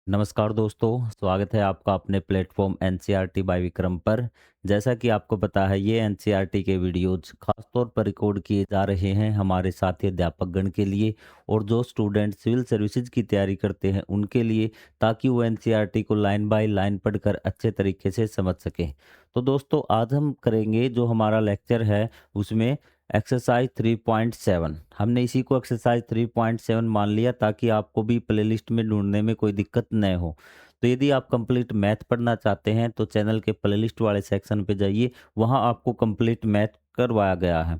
नमस्कार दोस्तों, स्वागत है आपका अपने प्लेटफॉर्म एनसीईआरटी बाय विक्रम पर। जैसा कि आपको पता है, ये एनसीईआरटी के वीडियोज़ खास तौर पर रिकॉर्ड किए जा रहे हैं हमारे साथी अध्यापकगण के लिए और जो स्टूडेंट सिविल सर्विसेज की तैयारी करते हैं उनके लिए, ताकि वो एनसीईआरटी को लाइन बाय लाइन पढ़कर अच्छे तरीके से समझ सकें। तो दोस्तों, आज हम करेंगे जो हमारा लेक्चर है उसमें एक्सरसाइज 3.7। हमने इसी को एक्सरसाइज 3.7 मान लिया ताकि आपको भी प्लेलिस्ट में ढूंढने में कोई दिक्कत न हो। तो यदि आप कंप्लीट मैथ पढ़ना चाहते हैं तो चैनल के प्लेलिस्ट वाले सेक्शन पे जाइए, वहाँ आपको कंप्लीट मैथ करवाया गया है।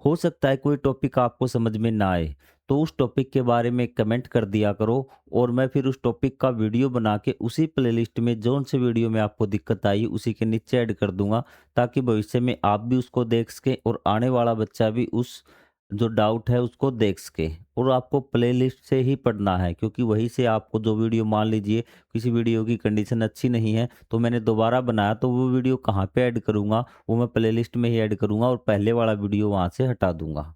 हो सकता है कोई टॉपिक आपको समझ में ना आए, तो उस टॉपिक के बारे में कमेंट कर दिया करो और मैं फिर उस टॉपिक का वीडियो बना के उसी प्लेलिस्ट में जौन से वीडियो में आपको दिक्कत आई उसी के नीचे ऐड कर दूंगा, ताकि भविष्य में आप भी उसको देख सकें और आने वाला बच्चा भी उस जो डाउट है उसको देख सके। और आपको प्लेलिस्ट से ही पढ़ना है, क्योंकि वहीं से आपको जो वीडियो, मान लीजिए किसी वीडियो की कंडीशन अच्छी नहीं है तो मैंने दोबारा बनाया, तो वो वीडियो कहाँ पे ऐड करूँगा, वो मैं प्लेलिस्ट में ही ऐड करूँगा और पहले वाला वीडियो वहाँ से हटा दूँगा।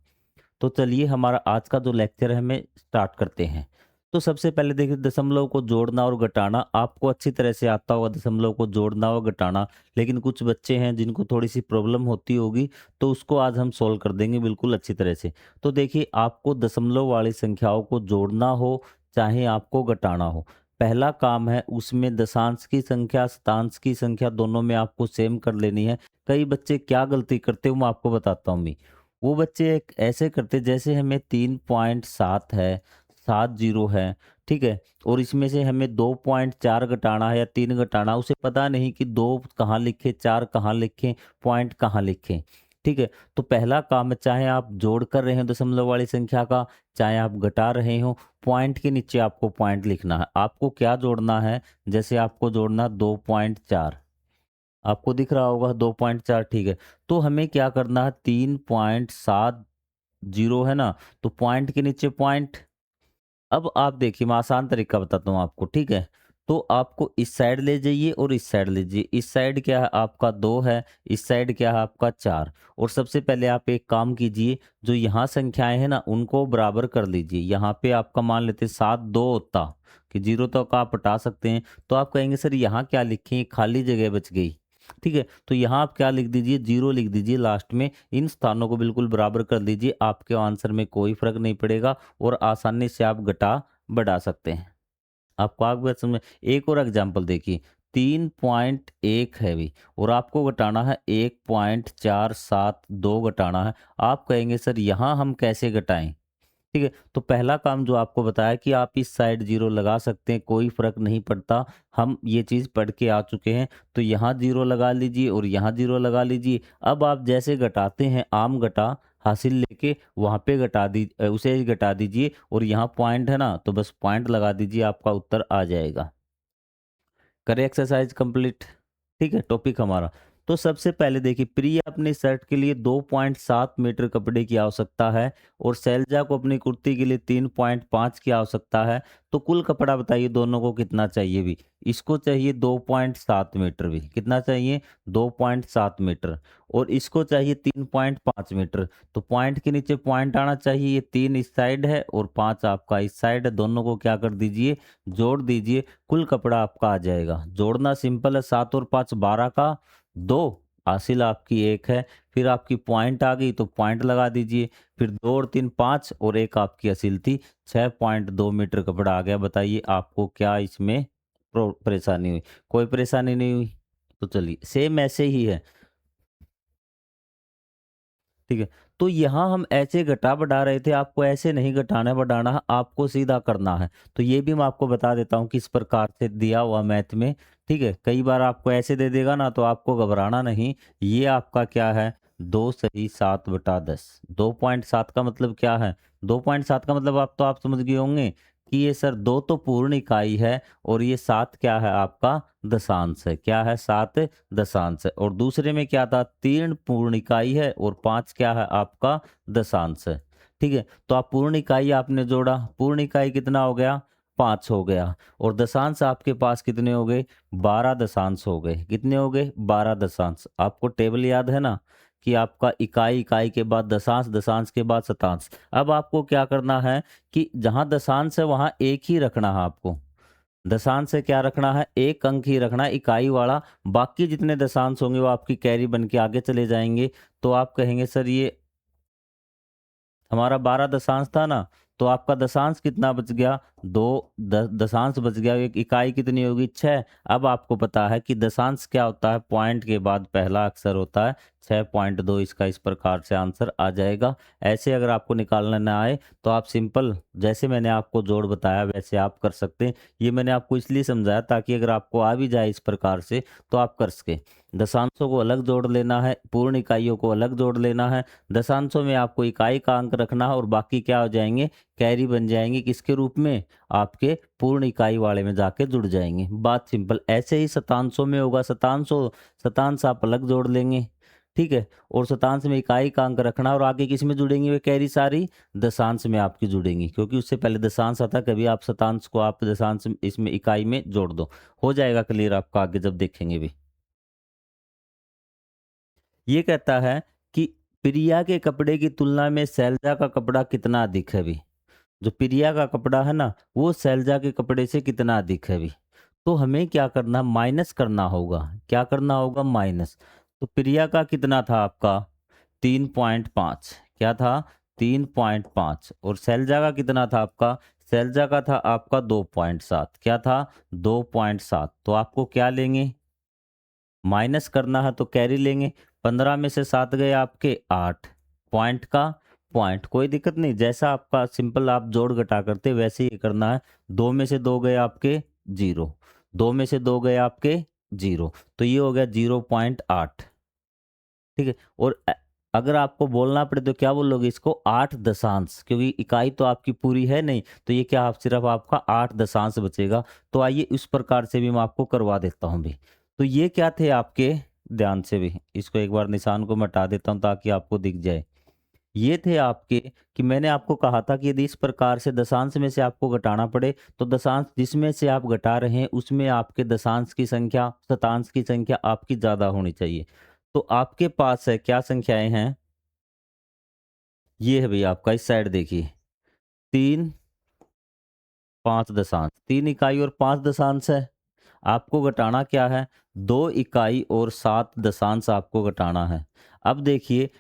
तो चलिए हमारा आज का जो लेक्चर है हमें स्टार्ट करते हैं। तो सबसे पहले देखिए, दशमलव को जोड़ना और घटाना आपको अच्छी तरह से आता होगा, दशमलव को जोड़ना और घटाना। लेकिन कुछ बच्चे हैं जिनको थोड़ी सी प्रॉब्लम होती होगी, तो उसको आज हम सॉल्व कर देंगे बिल्कुल अच्छी तरह से। तो देखिए, आपको दशमलव वाली संख्याओं को जोड़ना हो चाहे आपको घटाना हो, पहला काम है उसमें दशांश की संख्या शतांश की संख्या दोनों में आपको सेम कर लेनी है। कई बच्चे क्या गलती करते हैं वो मैं आपको बताता हूँ। वो बच्चे एक ऐसे करते, जैसे हमें 3.7 है, 7 जीरो है, ठीक है, और इसमें से हमें 2.4 घटाना है या 3 घटाना, उसे पता नहीं कि 2 कहाँ लिखें, 4 कहाँ लिखें, पॉइंट कहाँ लिखें। ठीक है, तो पहला काम है, चाहे आप जोड़ कर रहे हो दशमलव वाली संख्या का, चाहे आप घटा रहे हो, पॉइंट के नीचे आपको पॉइंट लिखना है। आपको क्या जोड़ना है, जैसे आपको जोड़ना 2.4, आपको दिख रहा होगा 2.4, ठीक है। तो हमें क्या करना है, 3.7 जीरो है ना, तो पॉइंट के नीचे पॉइंट। अब आप देखिए, मैं आसान तरीका बताता हूँ आपको, ठीक है। तो आपको इस साइड ले जाइए और इस साइड ले जाइए। इस साइड क्या है आपका 2 है, इस साइड क्या है आपका 4। और सबसे पहले आप एक काम कीजिए, जो यहाँ संख्याएं हैं ना उनको बराबर कर लीजिए। यहाँ पे आपका मान लेते 7 2 होता कि जीरो तो का आप हटा सकते हैं, तो आप कहेंगे सर यहाँ क्या लिखें, खाली जगह बच गई। ठीक है, तो यहाँ आप क्या लिख दीजिए, जीरो लिख दीजिए लास्ट में। इन स्थानों को बिल्कुल बराबर कर दीजिए, आपके आंसर में कोई फर्क नहीं पड़ेगा और आसानी से आप घटा बढ़ा सकते हैं। आपको आगे बात समझ में। एक और एग्जांपल देखिए, 3.1 है भी और आपको घटाना है 1.472 घटाना है। आप कहेंगे सर यहाँ हम कैसे घटाएं। ठीक है, तो पहला काम जो आपको बताया कि आप इस साइड जीरो लगा सकते हैं, कोई फर्क नहीं पड़ता। हम ये चीज़ पढ़ के आ चुके हैं, तो यहाँ जीरो लगा लीजिए और यहाँ जीरो लगा लीजिए। अब आप जैसे घटाते हैं, आम घटा हासिल लेके वहाँ पे उसे घटा दीजिए और यहाँ पॉइंट है ना, तो बस पॉइंट लगा दीजिए, आपका उत्तर आ जाएगा। करें एक्सरसाइज कंप्लीट। ठीक है, टॉपिक हमारा। तो सबसे पहले देखिए, प्रिया अपनी शर्ट के लिए 2.7 मीटर कपड़े की आवश्यकता है और शैलजा को अपनी कुर्ती के लिए 3.5 की आवश्यकता है। तो कुल कपड़ा बताइए दोनों को कितना चाहिए भी। इसको चाहिए 2.7 मीटर भी, कितना चाहिए 2.7 मीटर, और इसको चाहिए 3.5 मीटर। तो पॉइंट के नीचे पॉइंट आना चाहिए। ये 3 इस साइड है और 5 आपका इस साइड है, दोनों को क्या कर दीजिए, जोड़ दीजिए। कुल कपड़ा आपका आ जाएगा। जोड़ना सिंपल है, 7 और 5 12 का 2, हासिल आपकी 1 है। फिर आपकी पॉइंट आ गई तो पॉइंट लगा दीजिए। फिर 2 और 3 5 और 1 आपकी हासिल थी, 6.2 मीटर कपड़ा आ गया। बताइए आपको क्या इसमें परेशानी हुई। कोई परेशानी नहीं हुई। तो चलिए, सेम ऐसे ही है। ठीक है, तो यहाँ हम ऐसे घटा बढ़ा रहे थे, आपको ऐसे नहीं घटाना बढ़ाना है, आपको सीधा करना है। तो ये भी मैं आपको बता देता हूँ किस प्रकार से दिया हुआ मैथ में। ठीक है, कई बार आपको ऐसे दे देगा ना, तो आपको घबराना नहीं। ये आपका क्या है, 2 सही 7/10। 2.7 का मतलब क्या है, 2.7 का मतलब आप समझ गए होंगे कि ये सर 2 तो पूर्ण इकाई है और ये 7 क्या है आपका दशांश है। क्या है, 7 दशांश है। और दूसरे में क्या था, 3 पूर्ण इकाई है और 5 क्या है आपका दशांश है। ठीक है, तो आप पूर्ण इकाई आपने जोड़ा, पूर्ण इकाई कितना हो गया, 5 हो गया, और दशांश आपके पास कितने हो गए, 12 दशांश हो गए। कितने हो गए, 12 दशांश। आपको टेबल याद है ना कि आपका इकाई, इकाई के बाद दशांश, दशांश के बाद शतांश। अब आपको क्या करना है कि जहां दशांश है वहां एक ही रखना है आपको। दशांश से क्या रखना है, एक अंक ही रखना है इकाई वाला, बाकी जितने दशांश होंगे वो आपकी कैरी बन के आगे चले जाएंगे। तो आप कहेंगे सर ये हमारा 12 दशांश था ना, तो आपका दशांश कितना बच गया, दशांश बच गया, एक इकाई कितनी होगी 6। अब आपको पता है कि दशांश क्या होता है, पॉइंट के बाद पहला अक्षर होता है, 6.2 इसका इस प्रकार से आंसर आ जाएगा। ऐसे अगर आपको निकालना ना आए तो आप सिंपल जैसे मैंने आपको जोड़ बताया वैसे आप कर सकते हैं। ये मैंने आपको इसलिए समझाया ताकि अगर आपको आ भी जाए इस प्रकार से तो आप कर सके। दशांशों को अलग जोड़ लेना है, पूर्ण इकाइयों को अलग जोड़ लेना है। दशांशों में आपको इकाई का अंक रखना है और बाकी क्या हो जाएंगे, कैरी बन जाएंगे किसके रूप में, आपके पूर्ण इकाई वाले में जाके जुड़ जाएंगे। बात सिंपल। ऐसे ही शतांशों में होगा, शतांश आप अलग जोड़ लेंगे, ठीक है। और शतांश में इकाई का अंक रखना और आगे किस में जुड़ेंगी वे कैरी सारी, दशांश में आपकी जुड़ेंगी, क्योंकि उससे पहले दशांश आता, कभी आप शतांश को आप दशांश इसमें इकाई में जोड़ दो। हो जाएगा क्लियर आपका आगे जब देखेंगे भी। ये कहता है कि प्रिया के कपड़े की तुलना में शैलजा का कपड़ा कितना अधिक है भी। जो प्रिया का कपड़ा है ना वो शैलजा के कपड़े से कितना अधिक है भी। तो हमें क्या करना, माइनस करना होगा। क्या करना होगा, माइनस। तो प्रिया का कितना था आपका 3.5, क्या था 3.5, और शैलजा का कितना था आपका, शैलजा का था आपका 2.7, क्या था 2.7। तो आपको क्या लेंगे, माइनस करना है तो कैरी लेंगे। 15 में से 7 गए आपके 8, पॉइंट का पॉइंट, कोई दिक्कत नहीं, जैसा आपका सिंपल आप जोड़ घटा करते वैसे ही करना है। 2 में से 2 गए आपके 0, 2 में से 2 गए आपके 0, तो ये हो गया 0.8, ठीक है। और अगर आपको बोलना पड़े तो क्या बोलोगे इसको, 8 दशांश, क्योंकि इकाई तो आपकी पूरी है नहीं, तो ये क्या आप सिर्फ आपका 8 दशांश बचेगा। तो आइए इस प्रकार से भी मैं आपको करवा देता हूँ भी। तो ये क्या थे आपके, ध्यान से भी इसको एक बार निशान को मिटा देता हूँ ताकि आपको दिख जाए। ये थे आपके, कि मैंने आपको कहा था कि यदि इस प्रकार से दशांश में से आपको घटाना पड़े तो दशांश जिसमें से आप घटा रहे हैं उसमें आपके दशांश की संख्या, शतांश की संख्या आपकी ज्यादा होनी चाहिए। तो आपके पास है क्या संख्याएं हैं, ये है भैया आपका, इस साइड देखिए, 3, 5 दशांश, 3 इकाई और 5 दशांश है। आपको घटाना क्या है, 2 इकाई और 7 दशांश आपको घटाना है। अब देखिए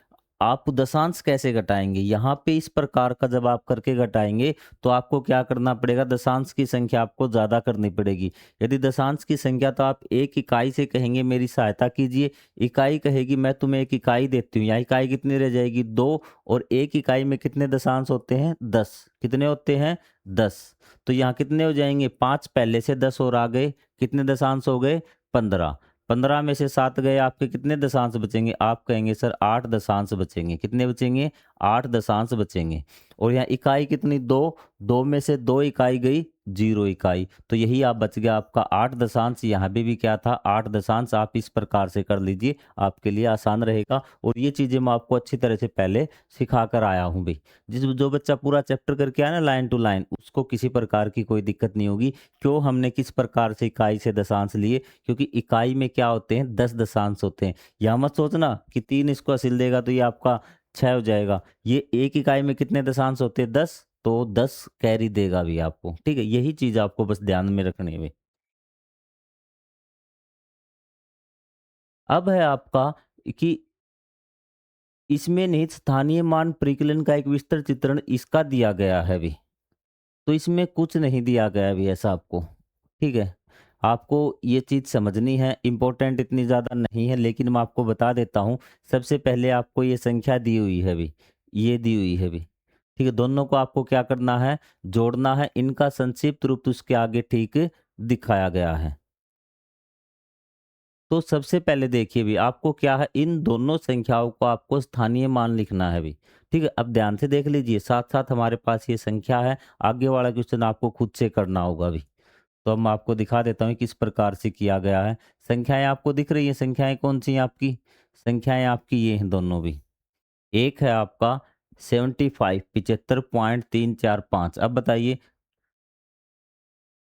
आप दशांश कैसे घटाएंगे, यहाँ पे इस प्रकार का जब आप करके घटाएंगे तो आपको क्या करना पड़ेगा, दशांश की संख्या आपको ज़्यादा करनी पड़ेगी। यदि दशांश की संख्या तो आप एक इकाई से कहेंगे मेरी सहायता कीजिए, इकाई कहेगी मैं तुम्हें एक इकाई देती हूँ, यहाँ इकाई कितनी रह जाएगी 2, और एक इकाई में कितने दशांश होते हैं 10, कितने होते हैं 10। तो यहाँ कितने हो जाएंगे 5 पहले से 10 और आ गए, कितने दशांश हो गए 15। 15 में से 7 गए आपके, कितने दशांश बचेंगे, आप कहेंगे सर 8 दशांश बचेंगे, कितने बचेंगे 8 दशांश बचेंगे। और यहाँ इकाई कितनी 2, 2 में से 2 इकाई गई 0 इकाई, तो यही आप बच गया आपका 8 दशांश। यहाँ भी क्या था 8 दशांश। आप इस प्रकार से कर लीजिए, आपके लिए आसान रहेगा। और ये चीज़ें मैं आपको अच्छी तरह से पहले सिखा कर आया हूँ भाई। जो बच्चा पूरा चैप्टर करके आया ना लाइन टू लाइन, उसको किसी प्रकार की कोई दिक्कत नहीं होगी। क्यों हमने किस प्रकार से इकाई से दशांश लिए, क्योंकि इकाई में क्या होते हैं 10 दशांश होते हैं। यह मत सोचना कि 3 इसको हासिल देगा तो ये आपका 6 हो जाएगा। ये एक इकाई में कितने दशांश होते हैं 10, तो 10 कैरी देगा भी आपको, ठीक है। यही चीज आपको बस ध्यान में रखनी है। अब है आपका कि इसमें निहित स्थानीय मान परिकलन का एक विस्तृत चित्रण इसका दिया गया है भी। तो इसमें कुछ नहीं दिया गया है भी ऐसा आपको, ठीक है। आपको ये चीज़ समझनी है, इम्पोर्टेंट इतनी ज़्यादा नहीं है लेकिन मैं आपको बता देता हूँ। सबसे पहले आपको ये संख्या दी हुई है भी, ये दी हुई है भी, ठीक है। दोनों को आपको क्या करना है, जोड़ना है। इनका संक्षिप्त रूप उसके आगे ठीक दिखाया गया है। तो सबसे पहले देखिए भी आपको क्या है, इन दोनों संख्याओं को आपको स्थानीय मान लिखना है भी, ठीक है। अब ध्यान से देख लीजिए, साथ साथ हमारे पास ये संख्या है, आगे वाला क्वेश्चन आपको खुद से करना होगा भी। तो अब मैं आपको दिखा देता हूँ किस प्रकार से किया गया है। संख्याएं आपको दिख रही हैं, संख्याएं कौन सी हैं आपकी, संख्याएं आपकी ये हैं दोनों भी। एक है आपका 75, 75.345। अब बताइए,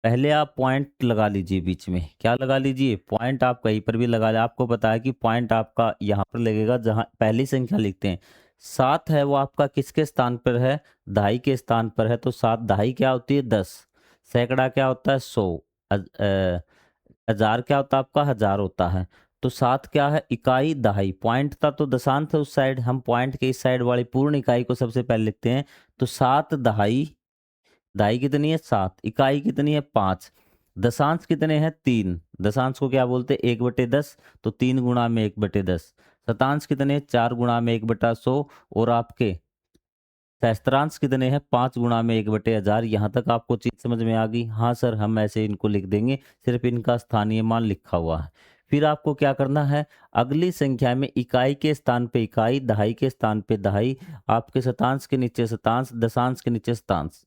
पहले आप पॉइंट लगा लीजिए बीच में, क्या लगा लीजिए पॉइंट, आप कहीं पर भी लगा ले। आपको पता है कि पॉइंट आपका यहाँ पर लगेगा जहाँ पहली संख्या लिखते हैं। 7 है वो आपका किसके स्थान पर है, दहाई के स्थान पर है। तो 7 दहाई क्या होती है 10, सैकड़ा क्या होता है 100, हजार क्या होता है आपका, हजार होता है। तो सात क्या है, इकाई दहाई, पॉइंट था तो दशांश है उस साइड, हम पॉइंट के इस साइड वाली पूर्ण इकाई को सबसे पहले लिखते हैं। तो सात दहाई, दहाई कितनी है सात, इकाई कितनी है पाँच, दशांश कितने हैं तीन, दशांश को क्या बोलते हैं 1/10, तो 3 × 1/10, शतांश कितने चार गुणा में 1/100, और आपके सहस्त्रांश कितने हैं 5 × 1/1000। यहाँ तक आपको चीज समझ में आ गई? हाँ सर, हम ऐसे इनको लिख देंगे, सिर्फ इनका स्थानीय मान लिखा हुआ है। फिर आपको क्या करना है, अगली संख्या में इकाई के स्थान पे इकाई, दहाई के स्थान पे दहाई, आपके शतांश के नीचे शतांश, दशांश के नीचे शतांश।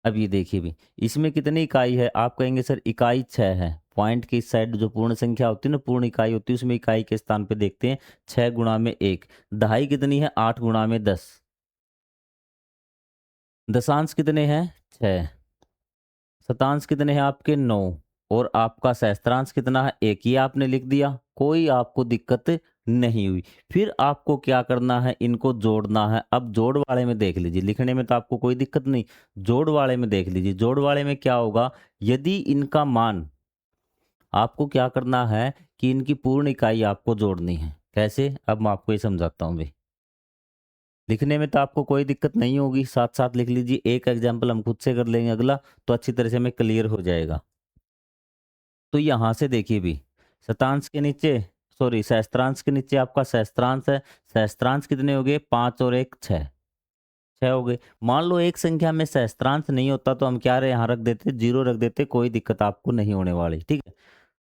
अब ये देखिए भी, इसमें कितनी इकाई है, आप कहेंगे सर इकाई 6 है। पॉइंट की इस साइड जो पूर्ण संख्या होती है ना, पूर्ण इकाई होती है, उसमें इकाई के स्थान पे देखते हैं 6 × 1। दहाई कितनी है 8 × 10। दशांश कितने हैं 6, शतांश कितने हैं आपके 9, और आपका सहस्त्रांश कितना है 1। ये आपने लिख दिया, कोई आपको दिक्कत नहीं हुई। फिर आपको क्या करना है, इनको जोड़ना है। अब जोड़ वाले में देख लीजिए, लिखने में तो आपको कोई दिक्कत नहीं, जोड़ वाले में देख लीजिए। जोड़ वाले में क्या होगा, यदि इनका मान, आपको क्या करना है कि इनकी पूर्ण इकाई आपको जोड़नी है। कैसे, अब मैं आपको ये समझाता हूँ भाई। लिखने में तो आपको कोई दिक्कत नहीं होगी, साथ साथ लिख लीजिए। एक एग्जाम्पल हम खुद से कर लेंगे अगला, तो अच्छी तरह से हमें क्लियर हो जाएगा। तो यहाँ से देखिए भी, शतांश के नीचे, सॉरी सहस्त्रांश के नीचे आपका सहस्त्रांश है। सहस्त्रांश कितने हो गए 5 और 1 6, 6 हो गए। मान लो एक संख्या में सहस्त्रांश नहीं होता तो हम क्या रहे, यहाँ रख देते, जीरो रख देते, कोई दिक्कत आपको नहीं होने वाली, ठीक है।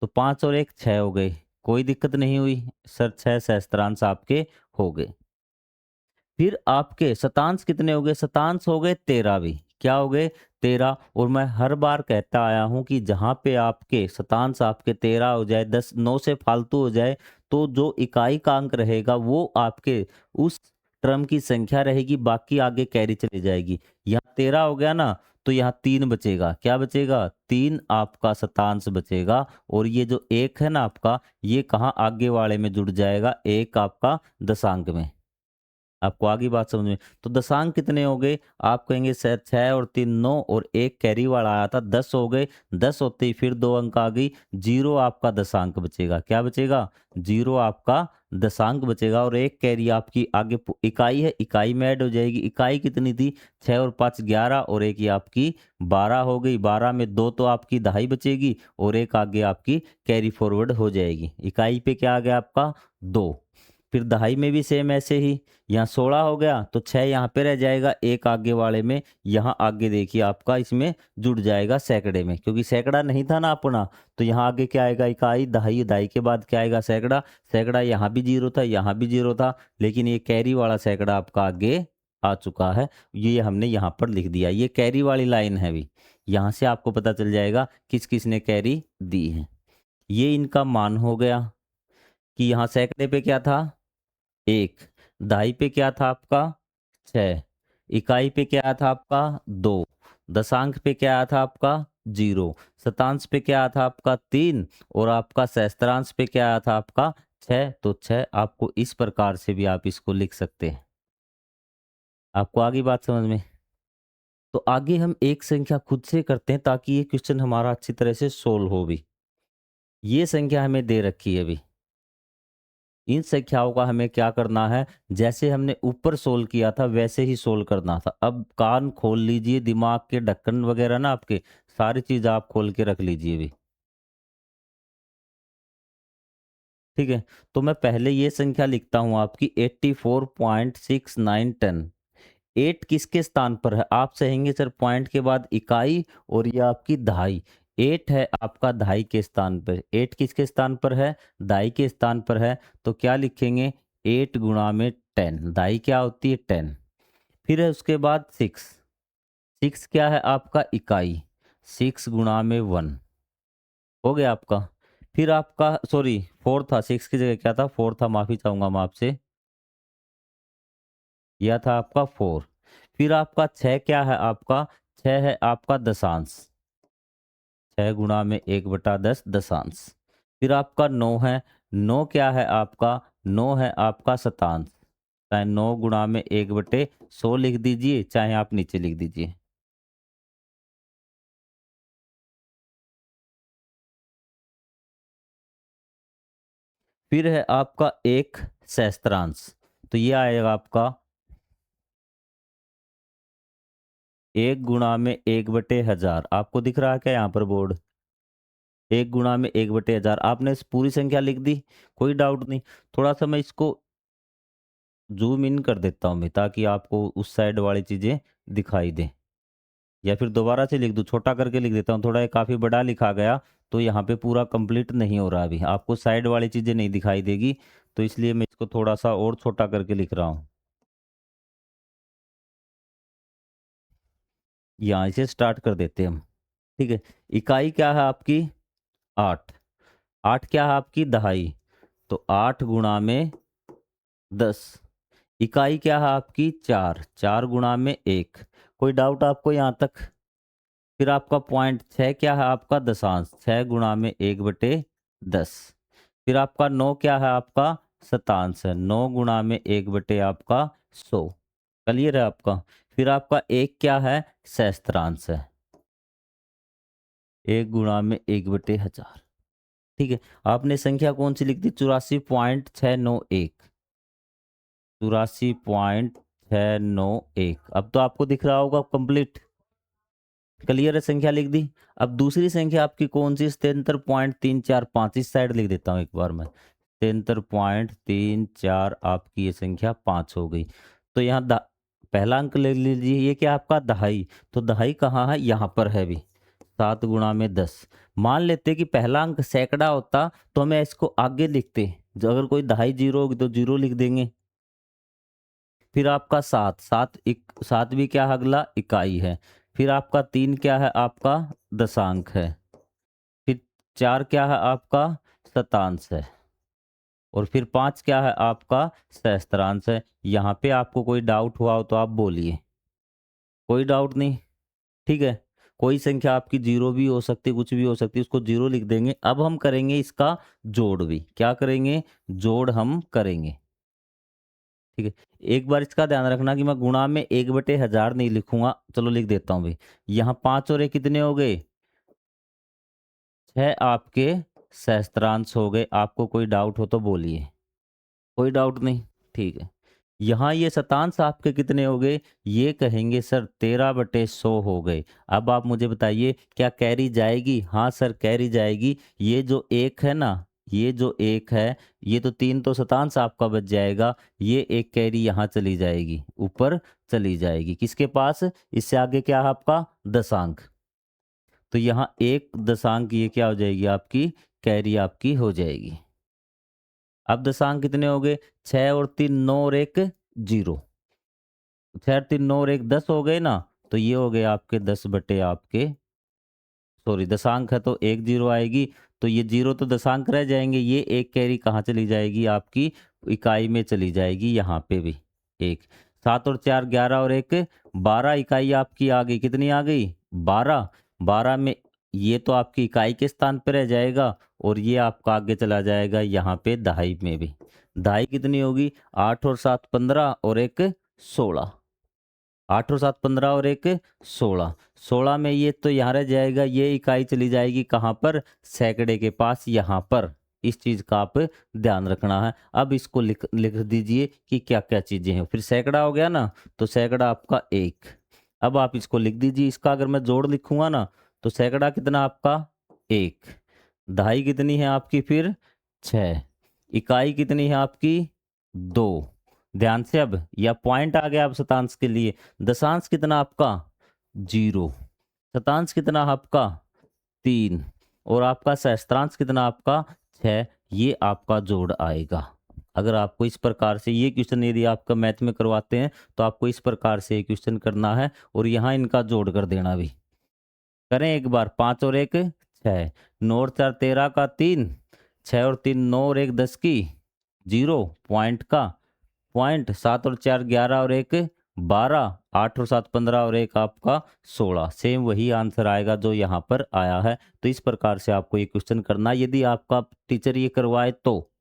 तो 5 और 1 6 हो गए, कोई दिक्कत नहीं हुई सर, 6 सहस्त्रांश आपके हो गए। फिर आपके शतांश कितने हो गए, शतांश हो गए 13 भी, क्या हो गए 13। और मैं हर बार कहता आया हूं कि जहां पे आपके शतांश आपके 13 हो जाए, 10 9 से फालतू हो जाए, तो जो इकाई का अंक रहेगा वो आपके उस टर्म की संख्या रहेगी, बाकी आगे कैरी चली जाएगी। यहाँ 13 हो गया ना, तो यहाँ 3 बचेगा, क्या बचेगा 3 आपका शतांश बचेगा। और ये जो एक है ना आपका, ये कहाँ आगे वाले में जुड़ जाएगा, एक आपका दशांक में। आपको आगे बात समझ में? तो दशांक कितने हो गए, आप कहेंगे सर 6 और 3 9, और एक कैरी वाला आया था 10 हो गए। 10 होते ही फिर 2 अंक आ गई, जीरो आपका दशांक बचेगा। क्या बचेगा, जीरो आपका दशांक बचेगा। और एक कैरी आपकी आगे इकाई है, इकाई में ऐड हो जाएगी। इकाई कितनी थी 6 और 5 11, और एक ये आपकी 12 हो गई। 12 में 2 तो आपकी दहाई बचेगी, और एक आगे आपकी कैरी फॉरवर्ड हो जाएगी। इकाई पे क्या आ गया आपका 2। फिर दहाई में भी सेम ऐसे ही, यहाँ 16 हो गया तो 6 यहाँ पे रह जाएगा, एक आगे वाले में, यहाँ आगे देखिए आपका इसमें जुड़ जाएगा सैकड़े में, क्योंकि सैकड़ा नहीं था ना अपना। तो यहाँ आगे क्या आएगा, इकाई दहाई, दहाई के बाद क्या आएगा सैकड़ा। सैकड़ा यहाँ भी जीरो था, यहाँ भी जीरो था, लेकिन ये कैरी वाला सैकड़ा आपका आगे आ चुका है। ये हमने यहाँ पर लिख दिया, ये कैरी वाली लाइन है भी। यहाँ से आपको पता चल जाएगा किस किस ने कैरी दी है। ये इनका मान हो गया कि यहाँ सैकड़े पे क्या था 1, दहाई पे क्या था आपका 6, इकाई पे क्या था आपका 2, दशांक पे क्या था आपका 0, शतांश पे क्या था आपका 3, और आपका सहस्त्रांश पे क्या था आपका 6। तो 6 आपको इस प्रकार से भी आप इसको लिख सकते हैं। आपको आगे बात समझ में? तो आगे हम एक संख्या खुद से करते हैं ताकि ये क्वेश्चन हमारा अच्छी तरह से सोल्व हो भी। ये संख्या हमें दे रखी है अभी, इन संख्याओं का हमें क्या करना है, जैसे हमने ऊपर सोल्व किया था वैसे ही सोल्व करना था। अब कान खोल लीजिए, दिमाग के ढक्कन वगैरह ना आपके, सारी चीज आप खोल के रख लीजिए भी, ठीक है। तो मैं पहले ये संख्या लिखता हूं आपकी 84.6910। 8 किसके स्थान पर है, आप कहेंगे सर पॉइंट के बाद इकाई और ये आपकी दहाई। 8 है आपका दहाई के स्थान पर, 8 किसके स्थान पर है, दहाई के स्थान पर है। तो क्या लिखेंगे 8 गुणा में 10, दहाई क्या होती है 10। फिर है उसके बाद 6, 6 क्या है आपका इकाई, 6 गुणा में 1 हो गया आपका। फिर आपका सॉरी 4 था, 6 की जगह क्या था 4 था, माफी चाहूंगा मैं आपसे, यह था आपका 4। फिर आपका 6 क्या है आपका, 6 है आपका दशांश, 6 गुणा में 1/10 दशांश। फिर आपका 9 है, 9 क्या है आपका, 9 है आपका शतांश, चाहे 9 गुणा में 1/100 लिख दीजिए, चाहे आप नीचे लिख दीजिए। फिर है आपका एक सहस्त्रांश, तो ये आएगा आपका 1 × 1/1000। आपको दिख रहा है क्या यहाँ पर बोर्ड? 1 × 1/1000। आपने इस पूरी संख्या लिख दी, कोई डाउट नहीं। थोड़ा सा मैं इसको जूम इन कर देता हूँ मैं, ताकि आपको उस साइड वाली चीज़ें दिखाई दें, या फिर दोबारा से लिख दूँ, छोटा करके लिख देता हूँ। थोड़ा ये काफ़ी बड़ा लिखा गया, तो यहाँ पे पूरा कंप्लीट नहीं हो रहा, अभी आपको साइड वाली चीज़ें नहीं दिखाई देगी, तो इसलिए मैं इसको थोड़ा सा और छोटा करके लिख रहा हूँ। यहाँ इसे स्टार्ट कर देते हैं हम। ठीक है, इकाई क्या है आपकी? 8। 8 क्या है आपकी? दहाई। तो 8 × 10। इकाई क्या है आपकी? 4। 4 × 1। कोई डाउट आपको यहाँ तक? फिर आपका पॉइंट 6 क्या है आपका? दशांश। 6 × 1/10। फिर आपका 9 क्या है आपका? शतांश है। 9 × 1 आपका 100। क्लियर है आपका? फिर आपका 1 क्या है? सहस्त्रांश है। 1 × 1/1000। ठीक है, आपने संख्या कौन सी लिख दी? 84.691। 84.691। अब तो आपको दिख रहा होगा कंप्लीट। क्लियर है? संख्या लिख दी। अब दूसरी संख्या आपकी कौन सी? 73.345। इस साइड लिख देता हूँ एक बार मैं। 73.34 आपकी ये संख्या 5 हो गई। तो यहाँ पहला अंक ले लीजिए, ये क्या आपका? दहाई। तो दहाई कहाँ है? यहाँ पर है भी। 7 × 10। मान लेते कि पहला अंक सैकड़ा होता, तो हमें इसको आगे लिखते। जो अगर कोई दहाई जीरो होगी तो जीरो लिख देंगे। फिर आपका 7। 7 भी क्या है? अगला इकाई है। फिर आपका 3 क्या है? आपका दशांक है। फिर 4 क्या है? आपका शतांश है। और फिर 5 क्या है? आपका सहस्त्रांश है। यहाँ पे आपको कोई डाउट हुआ हो तो आप बोलिए। कोई डाउट नहीं? ठीक है, कोई संख्या आपकी जीरो भी हो सकती, कुछ भी हो सकती है, उसको जीरो लिख देंगे। अब हम करेंगे इसका जोड़ भी। क्या करेंगे? जोड़ हम करेंगे। ठीक है, एक बार इसका ध्यान रखना कि मैं गुणा में 1/1000 नहीं लिखूंगा। चलो लिख देता हूँ भाई। यहाँ 5 और 1 कितने हो गए? 6 आपके सहस्त्रांश हो गए। आपको कोई डाउट हो तो बोलिए। कोई डाउट नहीं? ठीक है, यहाँ ये शतांश आपके कितने हो गए? ये कहेंगे सर 13/100 हो गए। अब आप मुझे बताइए, क्या कैरी जाएगी? हाँ सर, कैरी जाएगी। ये जो एक है ना, ये जो एक है, ये तो 3 तो शतांश आपका बच जाएगा। ये एक कैरी यहाँ चली जाएगी, ऊपर चली जाएगी। किसके पास? इससे आगे क्या है आपका? दशांक। तो यहाँ एक दशांक, ये क्या हो जाएगी? आपकी कैरी आपकी हो जाएगी। अब दशांक कितने हो गए? 6 और 3 9 और 1 0। 6 और 3 9 और 1 10 हो गए ना। तो ये हो गए आपके 10 बटे आपके, सॉरी दशांक है तो 1 0 आएगी। तो ये जीरो तो दशांक रह जाएंगे। ये एक कैरी कहाँ चली जाएगी? आपकी इकाई में चली जाएगी, यहाँ पे भी एक। 7 और 4 11 और 1 12 इकाई आपकी आ गई। कितनी आ गई? 12। 12 में ये तो आपकी इकाई के स्थान पर रह जाएगा, और ये आपका आगे चला जाएगा यहाँ पे दहाई में भी। दहाई कितनी होगी? 8 और 7 15 और 1 16। 8 और 7 15 और 1 16। 16 में ये तो यहाँ रह जाएगा। ये इकाई चली जाएगी कहाँ पर? सैकड़े के पास, यहाँ पर। इस चीज का आप ध्यान रखना है। अब इसको लिख लिख दीजिए कि क्या क्या चीजें हैं। फिर सैकड़ा हो गया ना, तो सैकड़ा आपका 1। अब आप इसको लिख दीजिए। इसका अगर मैं जोड़ लिखूंगा ना, तो सैकड़ा कितना आपका? 1। दहाई कितनी है आपकी? फिर 6। इकाई कितनी है आपकी? 2। ध्यान से, अब या पॉइंट आ गया अब शतांश के लिए। दशांश कितना आपका? 0। शतांश कितना आपका? 3। और आपका सहस्त्रांश कितना आपका? 6। ये आपका जोड़ आएगा। अगर आपको इस प्रकार से ये क्वेश्चन यदि आपका मैथ में करवाते हैं, तो आपको इस प्रकार से ये क्वेश्चन करना है, और यहाँ इनका जोड़ कर देना भी। करें एक बार। 5 और 1 6। 9 और 4 13 का 3। 6 और 3 9 और 1 10 की 0 पॉइंट का पॉइंट। 7 और 4 11 और 1 12। 8 और 7 15 और 1 आपका 16। सेम वही आंसर आएगा जो यहाँ पर आया है। तो इस प्रकार से आपको ये क्वेश्चन करना। यदि आपका टीचर ये करवाए तो,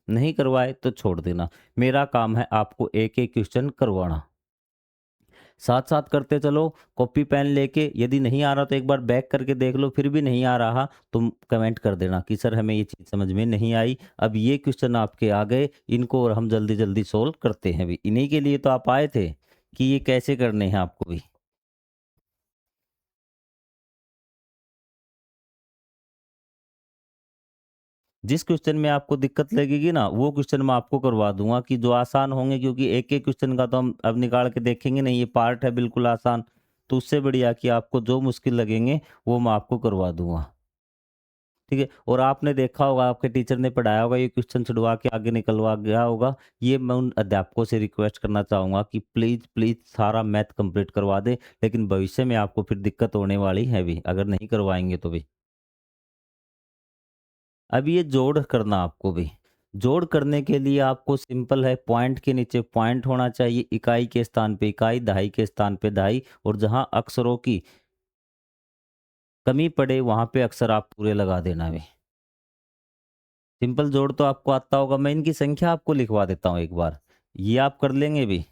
नहीं करवाए तो छोड़ देना। मेरा काम है आपको एक एक क्वेश्चन करवाना। साथ साथ करते चलो, कॉपी पेन लेके। यदि नहीं आ रहा तो एक बार बैक करके देख लो, फिर भी नहीं आ रहा तो कमेंट कर देना कि सर हमें ये चीज़ समझ में नहीं आई। अब ये क्वेश्चन आपके आ गए, इनको और हम जल्दी जल्दी सोल्व करते हैं भी। इन्हीं के लिए तो आप आए थे कि ये कैसे करने हैं आपको भी। जिस क्वेश्चन में आपको दिक्कत लगेगी ना, वो क्वेश्चन मैं आपको करवा दूंगा कि जो आसान होंगे, क्योंकि एक एक क्वेश्चन का तो हम अब निकाल के देखेंगे नहीं, ये पार्ट है बिल्कुल आसान। तो उससे बढ़िया कि आपको जो मुश्किल लगेंगे वो मैं आपको करवा दूंगा। ठीक है, और आपने देखा होगा, आपके टीचर ने पढ़ाया होगा, ये क्वेश्चन छुड़वा के आगे निकलवा गया होगा। ये मैं उन अध्यापकों से रिक्वेस्ट करना चाहूंगा कि प्लीज प्लीज सारा मैथ कंप्लीट करवा दे, लेकिन भविष्य में आपको फिर दिक्कत होने वाली है भी अगर नहीं करवाएंगे तो भी। अब ये जोड़ करना आपको भी। जोड़ करने के लिए आपको सिंपल है, पॉइंट के नीचे पॉइंट होना चाहिए, इकाई के स्थान पे इकाई, दहाई के स्थान पे दहाई, और जहां अक्षरों की कमी पड़े वहां पे अक्षर आप पूरे लगा देना भी। सिंपल जोड़ तो आपको आता होगा, मैं इनकी संख्या आपको लिखवा देता हूँ एक बार, ये आप कर लेंगे भी।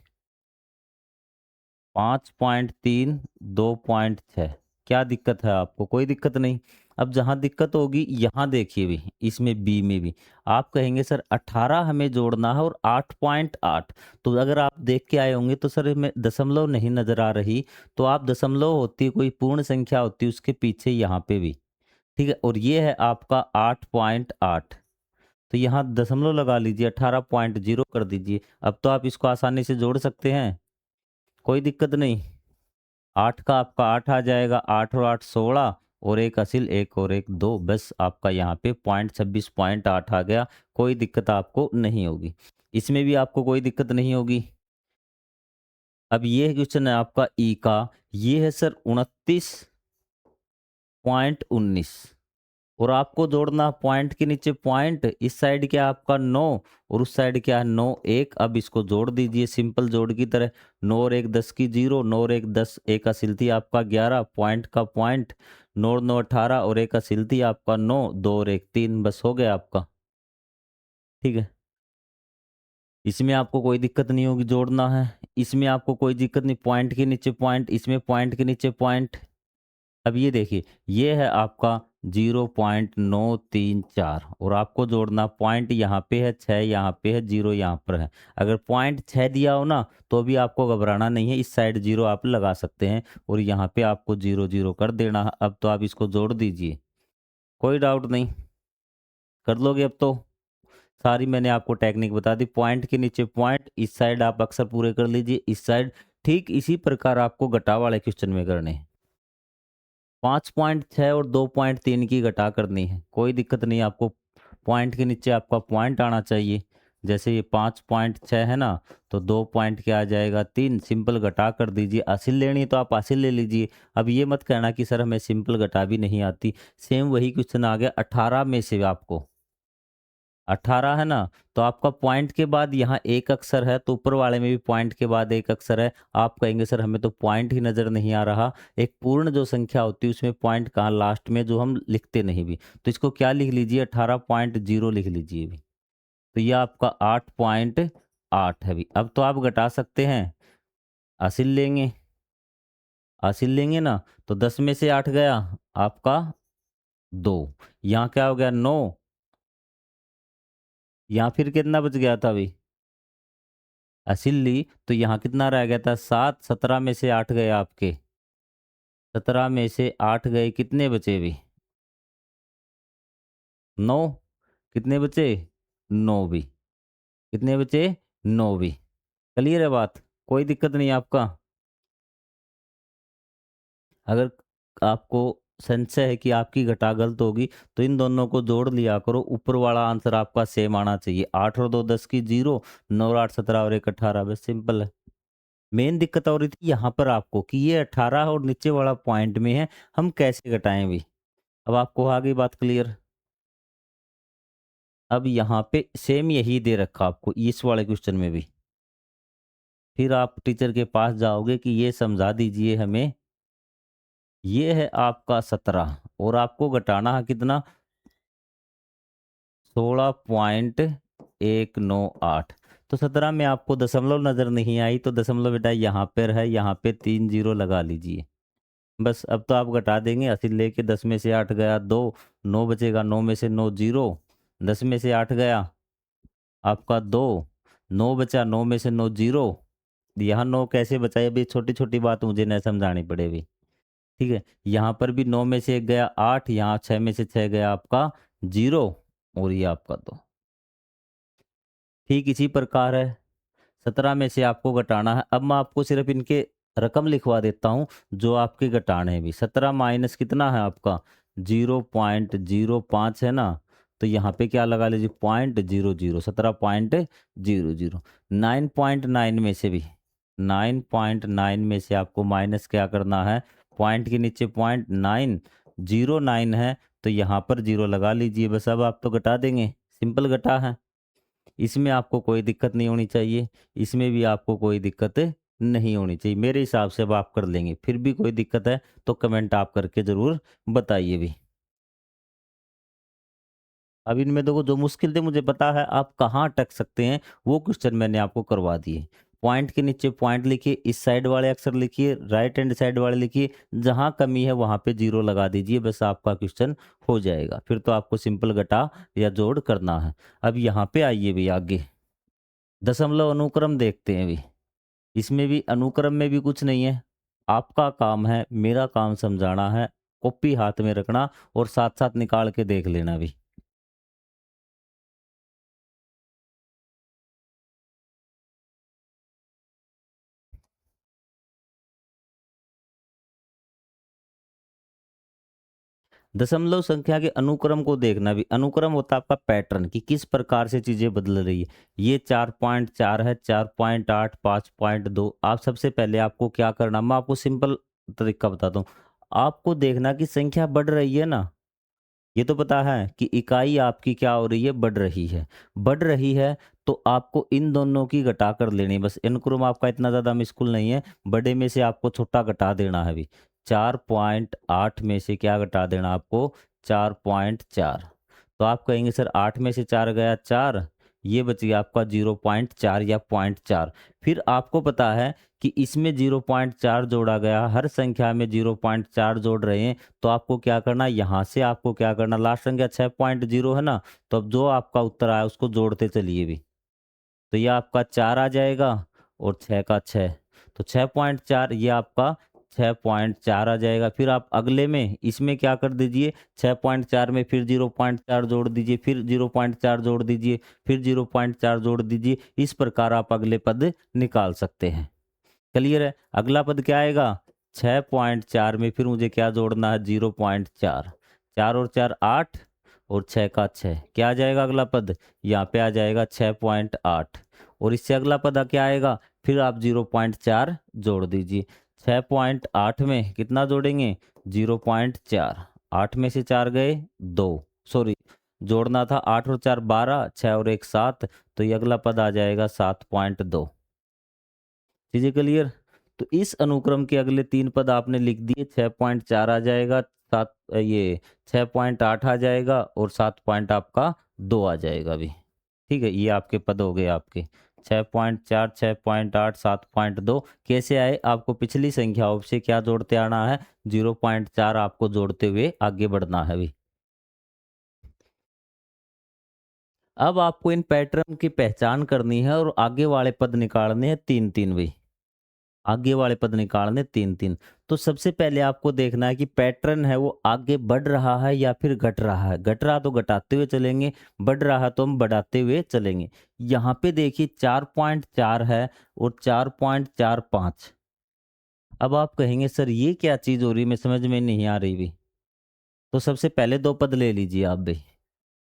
5.3, 2.6। क्या दिक्कत है आपको? कोई दिक्कत नहीं। अब जहाँ दिक्कत होगी यहाँ देखिए भी, इसमें बी में भी आप कहेंगे सर 18 हमें जोड़ना है और 8.8। तो अगर आप देख के आए होंगे तो सर में दशमलव नहीं नजर आ रही, तो आप दशमलव होती है, कोई पूर्ण संख्या होती है उसके पीछे यहाँ पे भी। ठीक है, और ये है आपका 8.8, तो यहाँ दशमलव लगा लीजिए, 18.0 कर दीजिए। अब तो आप इसको आसानी से जोड़ सकते हैं, कोई दिक्कत नहीं। 8 का आपका 8 आ जाएगा, 8 और 8 16, और एक असिल, एक और एक दो, बस आपका यहाँ पे 26.8 आ गया। कोई दिक्कत आपको नहीं होगी, इसमें भी आपको कोई दिक्कत नहीं होगी। अब ये क्वेश्चन है आपका ई का, ये है सर 29.19, और आपको जोड़ना पॉइंट के नीचे पॉइंट, इस साइड क्या है आपका 9 और उस साइड क्या है 9 1। अब इसको जोड़ दीजिए सिंपल जोड़ की तरह, 9 और 1 10 की 0, 9 और 1 10, एक असिलती आपका 11, पॉइंट का पॉइंट, 9 और 9 18, और एक असिलती आपका 9, 2 और 1 3, बस हो गया आपका। ठीक है, इसमें आपको कोई दिक्कत नहीं होगी, जोड़ना है इसमें आपको कोई दिक्कत नहीं, पॉइंट के नीचे पॉइंट, इसमें पॉइंट के नीचे पॉइंट। अब ये देखिए, ये है आपका 0.934, और आपको जोड़ना पॉइंट यहाँ पे है 6, यहाँ पे है 0, यहाँ पर है। अगर पॉइंट 6 दिया हो ना तो भी आपको घबराना नहीं है, इस साइड 0 आप लगा सकते हैं, और यहाँ पे आपको 0 0 कर देना है। अब तो आप इसको जोड़ दीजिए, कोई डाउट नहीं, कर लोगे अब तो। सारी मैंने आपको टेक्निक बता दी, पॉइंट के नीचे पॉइंट, इस साइड आप अक्सर पूरे कर लीजिए, इस साइड। ठीक इसी प्रकार आपको घटाव वाले क्वेश्चन में करने हैं। 5.6 और 2.3 की घटा करनी है, कोई दिक्कत नहीं आपको। पॉइंट के नीचे आपका पॉइंट आना चाहिए, जैसे ये 5.6 है ना, तो 2 पॉइंट क्या आ जाएगा 3, सिंपल घटा कर दीजिए। असिल लेनी है तो आप असिल ले लीजिए। अब ये मत कहना कि सर हमें सिंपल घटा भी नहीं आती, सेम वही क्वेश्चन आ गया 18 में से आपको 18 है ना, तो आपका पॉइंट के बाद यहाँ एक अक्षर है, तो ऊपर वाले में भी पॉइंट के बाद एक अक्षर है। आप कहेंगे सर हमें तो पॉइंट ही नजर नहीं आ रहा। एक पूर्ण जो संख्या होती है उसमें पॉइंट कहाँ, लास्ट में, जो हम लिखते नहीं भी, तो इसको क्या लिख लीजिए 18.0 लिख लीजिए भी। तो ये आपका 8.8 है भी। अब तो आप घटा सकते हैं, असिल लेंगे, असिल लेंगे ना, तो 10 में से 8 गया आपका 2, यहाँ क्या हो गया 9, यहाँ फिर कितना बच गया था अभी, असिल ली, तो यहाँ कितना रह गया था 7, 17 में से 8 गए आपके, 17 में से 8 गए, कितने बचे भी 9, कितने बचे 9 भी, कितने बचे 9 भी। क्लियर है बात, कोई दिक्कत नहीं आपका। अगर आपको संशय है कि आपकी घटा गलत होगी तो इन दोनों को जोड़ लिया करो, ऊपर वाला आंसर आपका सेम आना चाहिए। 8 और 2 10 की 0, 9 और 8 17 और 1 18, बस सिंपल है। मेन दिक्कत हो रही थी यहाँ पर आपको कि ये 18 और नीचे वाला पॉइंट में है, हम कैसे घटाएं भी। अब आपको आ गई बात क्लियर। अब यहाँ पे सेम यही दे रखा आपको इस वाले क्वेश्चन में भी, फिर आप टीचर के पास जाओगे कि ये समझा दीजिए हमें। ये है आपका 17, और आपको घटाना है कितना 16.198। तो 17 में आपको दशमलव नज़र नहीं आई तो दशमलव बेटा यहाँ पर है, यहाँ पे 3 जीरो लगा लीजिए। बस अब तो आप घटा देंगे, 80 लेके 10 में से 8 गया 2, 9 बचेगा, 9 में से 9 जीरो, 10 में से 8 गया आपका 2, 9 बचा, 9 में से 9 जीरो। यहाँ 9 कैसे बचा? अभी छोटी-छोटी बात मुझे न समझानी पड़ेगी। ठीक है? यहाँ पर भी 9 में से 1 गया 8, यहाँ 6 में से 6 गया आपका 0 और ये आपका 2। ठीक इसी प्रकार है, 17 में से आपको घटाना है। अब मैं आपको सिर्फ़ इनके रकम लिखवा देता हूँ, जो आपके घटाने हैं भी। 17 माइनस कितना है आपका? 0.05 है ना? तो यहाँ पे क्या लगा लीजिए? 0.00, 17.00। 9.9 में से भी 9.9 में से आपको माइनस क्या करना है? पॉइंट के नीचे 0.909 है, तो यहाँ पर 0 लगा लीजिए। बस अब आप तो घटा देंगे, सिंपल घटा है। इसमें आपको कोई दिक्कत नहीं होनी चाहिए, इसमें भी आपको कोई दिक्कत नहीं होनी चाहिए। मेरे हिसाब से अब आप कर लेंगे, फिर भी कोई दिक्कत है तो कमेंट आप करके ज़रूर बताइए भी। अब इनमें देखो जो मुश्किल थे मुझे पता है आप कहाँ अटक सकते हैं, वो क्वेश्चन मैंने आपको करवा दिए। पॉइंट के नीचे पॉइंट लिखिए, इस साइड वाले अक्षर लिखिए, राइट हैंड साइड वाले लिखिए, जहाँ कमी है वहाँ पे 0 लगा दीजिए, बस आपका क्वेश्चन हो जाएगा। फिर तो आपको सिंपल घटा या जोड़ करना है। अब यहाँ पे आइए भी आगे। दशमलव अनुक्रम देखते हैं अभी। इसमें भी अनुक्रम में भी कुछ नहीं है। आपका काम है, मेरा काम समझाना है, कॉपी हाथ में रखना और साथ-साथ निकाल के देख लेना भी। दशमलव संख्या के अनुक्रम को देखना भी। अनुक्रम होता है आपका पैटर्न कि किस प्रकार से चीज़ें बदल रही है। ये 4.4 है, 4.8, 5.2। आप सबसे पहले आपको क्या करना, मैं आपको सिंपल तरीका बताता हूँ। आपको देखना कि संख्या बढ़ रही है ना, ये तो पता है कि इकाई आपकी क्या हो रही है? बढ़ रही है। बढ़ रही है तो आपको इन दोनों की घटा कर लेनी है। बस अनुक्रम आपका इतना ज़्यादा मुश्किल नहीं है। बड़े में से आपको छोटा घटा देना है अभी। 4.8 में से क्या घटा देना आपको? 4.4। तो आप कहेंगे सर 8 में से 4 गया 4, ये बच गया आपका 0.4 या 0.4। फिर आपको पता है कि इसमें 0.4 जोड़ा गया, हर संख्या में 0.4 जोड़ रहे हैं, तो आपको क्या करना, यहाँ से आपको क्या करना, लास्ट संख्या 6.0 है ना, तो अब जो आपका उत्तर आया उसको जोड़ते चलिए भी। तो ये आपका 4 आ जाएगा और 6 का 6, तो 6.4 ये आपका 6.4 आ जाएगा। फिर आप अगले में इसमें क्या कर दीजिए, 6.4 में फिर 0.4 जोड़ दीजिए, फिर 0.4 जोड़ दीजिए, फिर 0.4 जोड़ दीजिए। इस प्रकार आप अगले पद निकाल सकते हैं। क्लियर है? अगला पद क्या आएगा? 6.4 में फिर मुझे क्या जोड़ना है? 0.4। 4 और 4 8 और 6 का 6। क्या आ जाएगा अगला पद? यहाँ पे आ जाएगा 6.8 और इससे अगला पद क्या आएगा? फिर आप 0.4 जोड़ दीजिए। 6.8 में कितना जोड़ेंगे? 0.4। 8 में से 4 गए 2, सॉरी जोड़ना था 8 और 4 12, 6 और 1 7, तो ये अगला पद आ जाएगा 7.2। चीज़ें क्लियर? तो इस अनुक्रम के अगले 3 पद आपने लिख दिए, 6.4 आ जाएगा, 6.8 आ जाएगा और 7 पॉइंट आपका 2 आ जाएगा अभी। ठीक है? ये आपके पद हो गए आपके। 6.4, 6.8, 7.2 कैसे आए? आपको पिछली संख्याओं से क्या जोड़ते आना है? 0.4 आपको जोड़ते हुए आगे बढ़ना है अभी। अब आपको इन पैटर्न की पहचान करनी है और आगे वाले पद निकालने हैं 3-3 भी। आगे वाले पद निकालने 3-3। तो सबसे पहले आपको देखना है कि पैटर्न है वो आगे बढ़ रहा है या फिर घट रहा है। घट रहा तो घटाते हुए चलेंगे, बढ़ रहा तो हम बढ़ाते हुए चलेंगे। यहाँ पे देखिए 4.4 है और 4.45। अब आप कहेंगे सर ये क्या चीज़ हो रही है, मैं समझ में नहीं आ रही भी। तो सबसे पहले 2 पद ले लीजिए आप भी।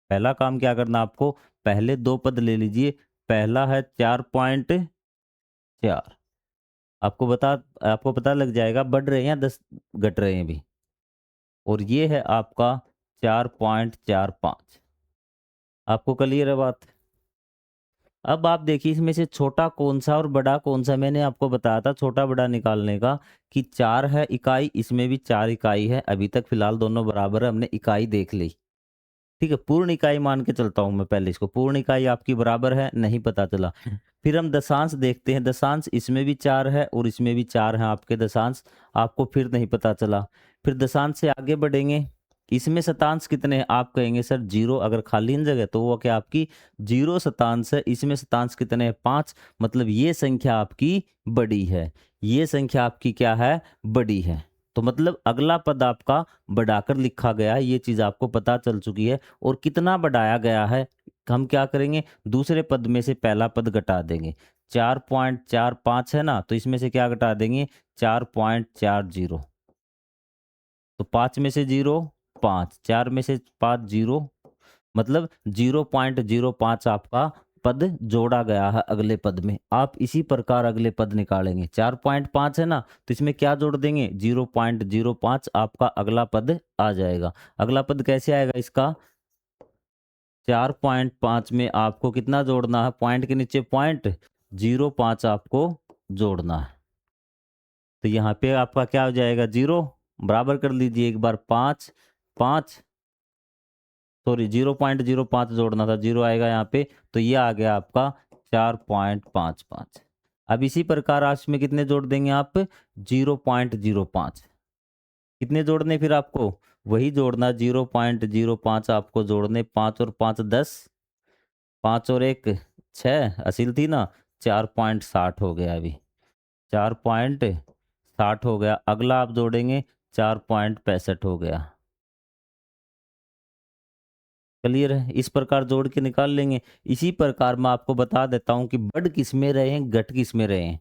पहला काम क्या करना आपको, पहले 2 पद ले लीजिए। पहला है 4.4, आपको बता आपको पता लग जाएगा बढ़ रहे हैं या 10 घट रहे हैं भी। और ये है आपका 4.45। आपको क्लियर है बात? अब आप देखिए इसमें से छोटा कौन-सा और बड़ा कौन-सा, मैंने आपको बताया था छोटा बड़ा निकालने का कि 4 है इकाई, इसमें भी 4 इकाई है। अभी तक फिलहाल दोनों बराबर है, हमने इकाई देख ली। ठीक है, पूर्ण इकाई मान के चलता हूँ मैं पहले इसको, पूर्ण इकाई आपकी बराबर है, नहीं पता चला। फिर हम दशांश देखते हैं, दशांश इसमें भी 4 है और इसमें भी 4 हैं आपके दशांश, आपको फिर नहीं पता चला। फिर दशांश से आगे बढ़ेंगे, इसमें शतांश कितने हैं, आप कहेंगे सर 0, अगर खाली इन जगह तो वो क्या आपकी 0 शतांश है। इसमें शतांश कितने हैं, 5, मतलब ये संख्या आपकी बड़ी है, ये संख्या आपकी क्या है, बड़ी है। तो मतलब अगला पद आपका बढ़ाकर लिखा गया है, ये चीज आपको पता चल चुकी है। और कितना बढ़ाया गया है, हम क्या करेंगे, दूसरे पद में से पहला पद घटा देंगे। 4.45 है ना, तो इसमें से क्या घटा देंगे, 4.40। तो 5 में से 0 5, 4 में से 5 0, मतलब 0.05 आपका पद जोड़ा गया है अगले पद में। आप इसी प्रकार अगले पद निकालेंगे, 4.5 है ना, तो इसमें क्या जोड़ देंगे, 0.05, आपका अगला पद आ जाएगा। अगला पद कैसे आएगा इसका, 4.5 में आपको कितना जोड़ना है, पॉइंट के नीचे पॉइंट 0.5 आपको जोड़ना है। तो यहाँ पे आपका क्या हो जाएगा, 0, बराबर कर लीजिए एक बार, 5 5, सॉरी 0.05 जोड़ना था, 0 आएगा यहाँ पे, तो ये आ गया आपका 4.55। अब इसी प्रकार आज में कितने जोड़ देंगे आप, 0.05, कितने जोड़ने फिर आपको, वही जोड़ना 0.05 आपको जोड़ने, 5 और 5 10, 5 और 1 6, असील थी ना, 4.60 हो गया अभी, 4.60 हो गया। अगला आप जोड़ेंगे 4.65 हो गया। क्लियर है, इस प्रकार जोड़ के निकाल लेंगे। इसी प्रकार मैं आपको बता देता हूं कि बढ़ किस में रहे हैं, घट किस में रहे हैं।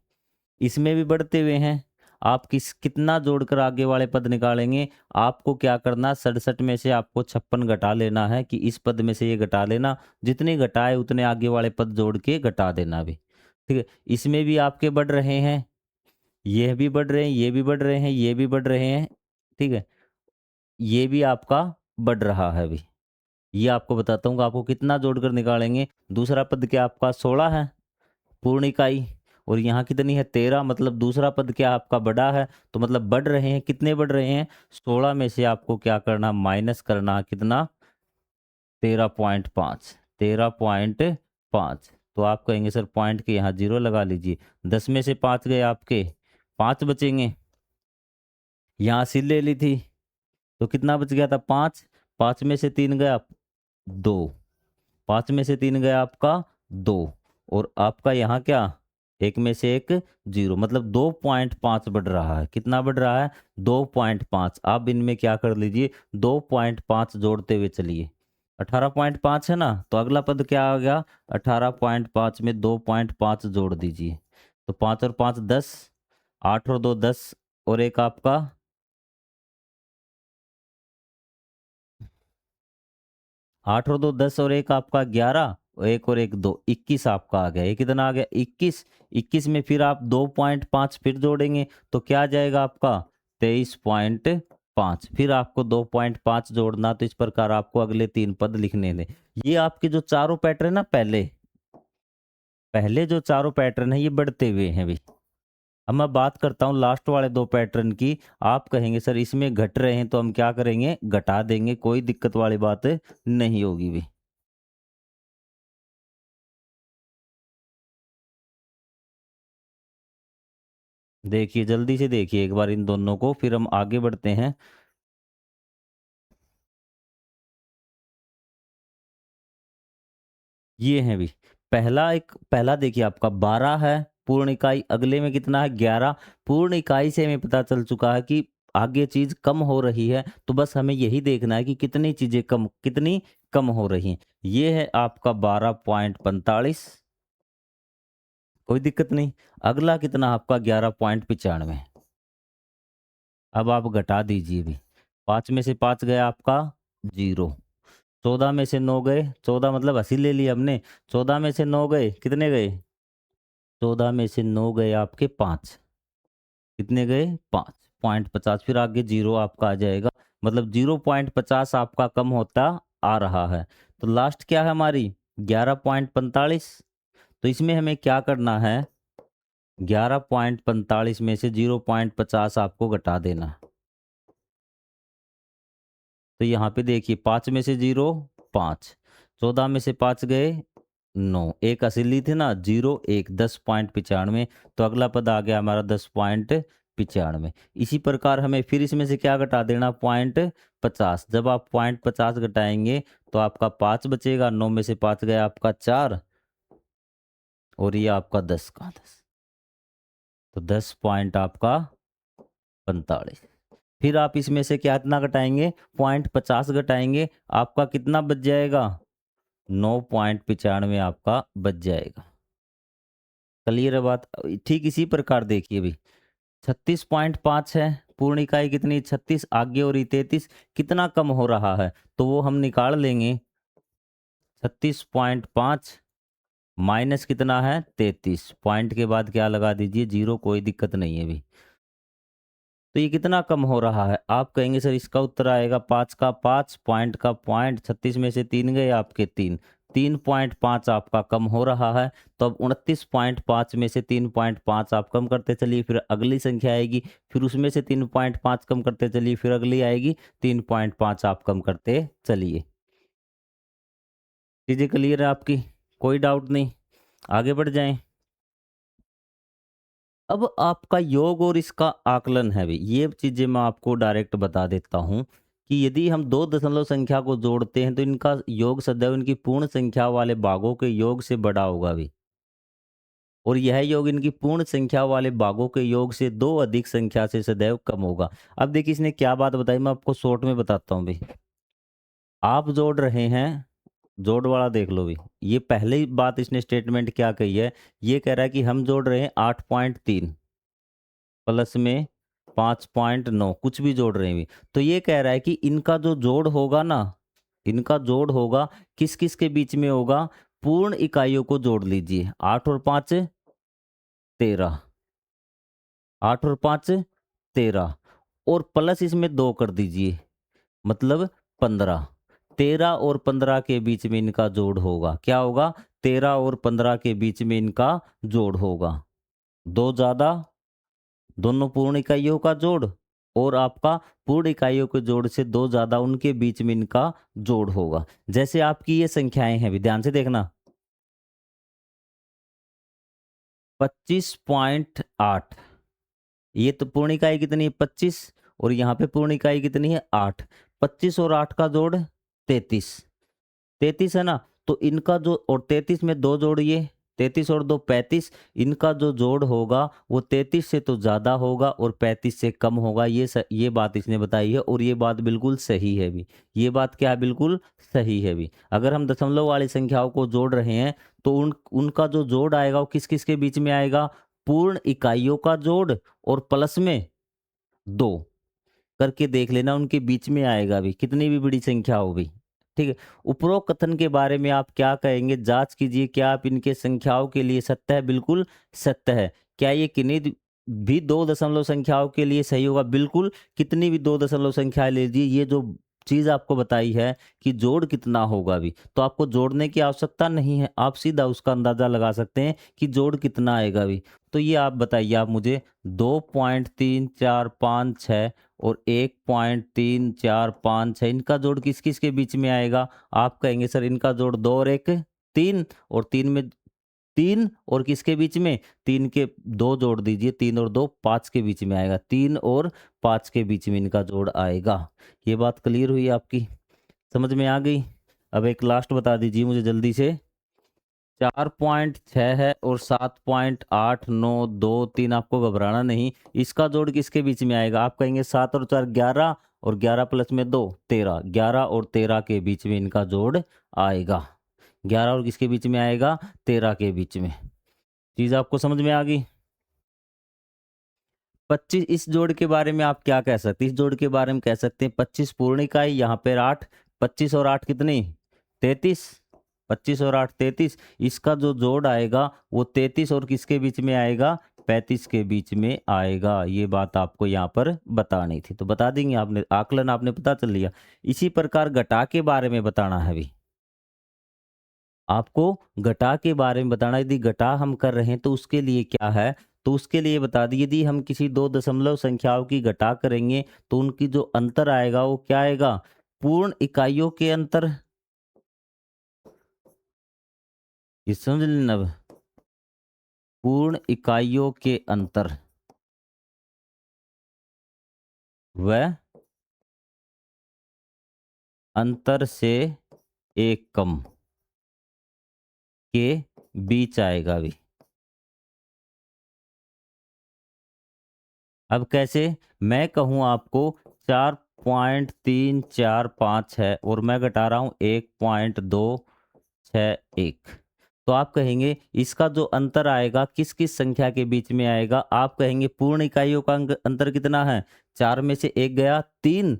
इसमें भी बढ़ते हुए हैं, आप कितना जोड़कर आगे वाले पद निकालेंगे, आपको क्या करना, 67 में से आपको 56 घटा लेना है, कि इस पद में से ये घटा लेना, जितने घटाए उतने आगे वाले पद जोड़ के घटा देना भी। ठीक है, इसमें भी आपके बढ़ रहे हैं, ये भी बढ़ रहे हैं, ये भी बढ़ रहे हैं, ये भी बढ़ रहे हैं। ठीक है, ये भी आपका बढ़ रहा है अभी। ये आपको बताता हूँ कि आपको कितना जोड़कर निकालेंगे। दूसरा पद क्या आपका 16 है, पूर्ण इकाई, और यहाँ कितनी है 13, मतलब दूसरा पद क्या आपका बड़ा है, तो मतलब बढ़ रहे हैं, कितने बढ़ रहे हैं, 16 में से आपको क्या करना, माइनस करना, कितना, 13.5, 13.5। तो आप कहेंगे सर पॉइंट के यहाँ 0 लगा लीजिए, 10 में से 5 गए आपके, 5 बचेंगे, यहाँ से ले ली थी, तो कितना बच गया था, 5, 5 में से 3 गया 2, 5 में से 3 गया आपका 2, और आपका यहाँ क्या, एक में से एक 0, मतलब 2.5 बढ़ रहा है। कितना बढ़ रहा है, 2.5। आप इनमें क्या कर लीजिए, 2.5 जोड़ते हुए चलिए, 18.5 है ना, तो अगला पद क्या आ गया, 18.5 में 2.5 जोड़ दीजिए, तो 5 और 5 10, 8 और 2 10, और एक आपका 8 और 2 10, और एक आपका 11, और एक और एक 2 21 आपका आ गया। ये कितना आ गया, 21। 21 में फिर आप 2.5 फिर जोड़ेंगे, तो क्या आ जाएगा आपका 23.5। फिर आपको 2.5 जोड़ना, तो इस प्रकार आपको अगले 3 पद लिखने दें। ये आपके जो चारों पैटर्न ना, पहले पहले जो चारों पैटर्न है ये बढ़ते हुए हैं भी। अब मैं बात करता हूँ लास्ट वाले 2 पैटर्न की। आप कहेंगे सर इसमें घट रहे हैं, तो हम क्या करेंगे, घटा देंगे, कोई दिक्कत वाली बात नहीं होगी भी। देखिए जल्दी से देखिए एक बार इन दोनों को, फिर हम आगे बढ़ते हैं। ये है भी, पहला देखिए आपका 12 है पूर्ण इकाई, अगले में कितना है 11। पूर्ण इकाई से हमें पता चल चुका है कि आगे चीज कम हो रही है, तो बस हमें यही देखना है कि कितनी चीजें कम, कितनी कम हो रही हैं। ये है आपका 12.45, कोई दिक्कत नहीं। अगला कितना आपका 11.95। अब आप घटा दीजिए भी, 5 में से 5 गया आपका 0, 14 में से 9 गए, 14 मतलब 80 ले लिया हमने, 14 में से 9 गए, कितने गए, 14 में से 9 गए आपके 5, कितने गए 5.50, फिर आगे 0 आपका आ जाएगा, मतलब 0.50 आपका कम होता आ रहा है। तो लास्ट क्या है हमारी 11.45। तो इसमें हमें क्या करना है, 11.45 में से 0.50 आपको घटा देना। तो यहाँ पे देखिए 5 में से 0, 5, 14 में से 5 गए 9, एक असली थे ना 0 1 10.95, तो अगला पद आ गया हमारा 10.95। इसी प्रकार हमें फिर इसमें से क्या घटा देना, 0.50। जब आप 0.50 घटाएंगे तो आपका 5 बचेगा, 9 में से 5 गया आपका 4, और ये आपका 10 का 10, तो 10 पॉइंट आपका 45। फिर आप इसमें से क्या इतना घटाएंगे, 0.50 घटाएंगे, आपका कितना बच जाएगा, 9.95 आपका बच जाएगा। क्लियर है बात। ठीक इसी प्रकार देखिए भी 36.5 है, पूर्ण इकाई कितनी 36, आगे और 33, कितना कम हो रहा है, तो वो हम निकाल लेंगे। 36.5 माइनस कितना है 33, पॉइंट के बाद क्या लगा दीजिए 0, कोई दिक्कत नहीं है भी। तो ये कितना कम हो रहा है, आप कहेंगे सर इसका उत्तर आएगा 5 का 5, पॉइंट का पॉइंट, 36 में से 3 गए आपके 3, 3.5 आपका कम हो रहा है। तो अब 29.5 में से 3.5 आप कम करते चलिए, फिर अगली संख्या आएगी, फिर उसमें से 3.5 कम करते चलिए, फिर अगली आएगी, 3.5 आप कम करते चलिए। चीज़ें क्लियर है आपकी, कोई डाउट नहीं, आगे बढ़ जाएं। अब आपका योग और इसका आकलन है भी, ये चीज़ें मैं आपको डायरेक्ट बता देता हूँ कि यदि हम दो दशमलव संख्या को जोड़ते हैं तो इनका योग सदैव इनकी पूर्ण संख्या वाले भागों के योग से बड़ा होगा भी, और यह योग इनकी पूर्ण संख्या वाले भागों के योग से दो अधिक संख्या से सदैव कम होगा। अब देखिए इसने क्या बात बताई, मैं आपको शॉर्ट में बताता हूँ भाई। आप जोड़ रहे हैं, जोड़ वाला देख लो भी, ये पहले ही बात इसने स्टेटमेंट क्या कही है, ये कह रहा है कि हम जोड़ रहे हैं 8.3 प्लस में 5.9, कुछ भी जोड़ रहे हैं, तो ये कह रहा है कि इनका जो जोड़ होगा ना, इनका जोड़ होगा किस किस के बीच में होगा, पूर्ण इकाइयों को जोड़ लीजिए, 8 और 5 13, 8 और 5 13, और प्लस इसमें 2 कर दीजिए, मतलब 15। 13 और 15 के बीच में इनका जोड़ होगा, क्या होगा, 13 और 15 के बीच में इनका जोड़ होगा, दो ज्यादा, दोनों पूर्ण इकाइयों का जोड़, और आपका पूर्ण इकाइयों के जोड़ से दो ज्यादा, उनके बीच में इनका जोड़ होगा। जैसे आपकी ये संख्याएं हैं भी, ध्यान से देखना, 25.8, ये तो पूर्ण इकाई कितनी है 25, और यहाँ पे पूर्ण इकाई कितनी है 8, 25 और 8 का जोड़ 33, 33 है ना, तो इनका जो, और 33 में दो जोड़िए, 33 और 2 35, इनका जो जोड़ होगा वो 33 से तो ज़्यादा होगा और 35 से कम होगा। ये बात इसने बताई है, और ये बात बिल्कुल सही है भी, ये बात क्या है, बिल्कुल सही है भी। अगर हम दशमलव वाली संख्याओं को जोड़ रहे हैं तो उनका जो जोड़ आएगा वो किस किस के बीच में आएगा, पूर्ण इकाइयों का जोड़ और प्लस में 2 करके देख लेना, उनके बीच में आएगा भी, कितनी भी बड़ी संख्या हो भी। ठीक है, उपरोक्त कथन के बारे में आप क्या कहेंगे, जांच कीजिए क्या आप इनके संख्याओं के लिए सत्य है, बिल्कुल सत्य है। क्या ये किन्हीं भी दो दशमलव संख्याओं के लिए सही होगा, बिल्कुल, कितनी भी दो दशमलव संख्या ले लीजिए, ये जो चीज आपको बताई है कि जोड़ कितना होगा भी, तो आपको जोड़ने की आवश्यकता नहीं है, आप सीधा उसका अंदाजा लगा सकते हैं कि जोड़ कितना आएगा भी। तो ये आप बताइए, आप मुझे 2.3456 और 1.3456, इनका जोड़ किस किस के बीच में आएगा, आप कहेंगे सर इनका जोड़ 2 और 1 3, और 3 में 3 और किसके बीच में, 3 के 2 जोड़ दीजिए, 3 और 2 5 के बीच में आएगा, 3 और 5 के बीच में इनका जोड़ आएगा। ये बात क्लियर हुई आपकी, समझ में आ गई। अब एक लास्ट बता दीजिए मुझे जल्दी से, 4.6 है और 7.8923, आपको घबराना नहीं, इसका जोड़ किसके बीच में आएगा, आप कहेंगे 7 और 4 11, और 11 प्लस में 2 13, 11 और 13 के बीच में इनका जोड़ आएगा, 11 और किसके बीच में आएगा, 13 के बीच में। चीज आपको समझ में आ गई। 25, इस जोड़ के बारे में आप क्या कह सकते हैं, इस जोड़ के बारे में कह सकते हैं 25 पूर्ण इकाई, यहाँ पर 8, 25 और 8 कितनी 33, 25 और 8 33, इसका जो जोड़ आएगा वो 33 और किसके बीच में आएगा, 35 के बीच में आएगा। ये बात आपको यहाँ पर बतानी थी, तो बता देंगे, आपने आकलन आपने पता चल लिया। इसी प्रकार घटा के बारे में बताना है भी, आपको घटा के बारे में बताना, यदि घटा हम कर रहे हैं तो उसके लिए क्या है, तो उसके लिए बता दी, यदि हम किसी दो दशमलव संख्याओं की घटा करेंगे तो उनकी जो अंतर आएगा वो क्या आएगा, पूर्ण इकाइयों के अंतर, ये समझ लेना अब, पूर्ण इकाइयों के अंतर व अंतर से एक कम के बीच आएगा भी। अब कैसे? मैं कहूँ आपको 4.345 है और मैं घटा रहा हूँ 1.261, तो आप कहेंगे इसका जो अंतर आएगा किस किस संख्या के बीच में आएगा? आप कहेंगे पूर्ण इकाइयों का अंतर कितना है? 4 में से 1 गया 3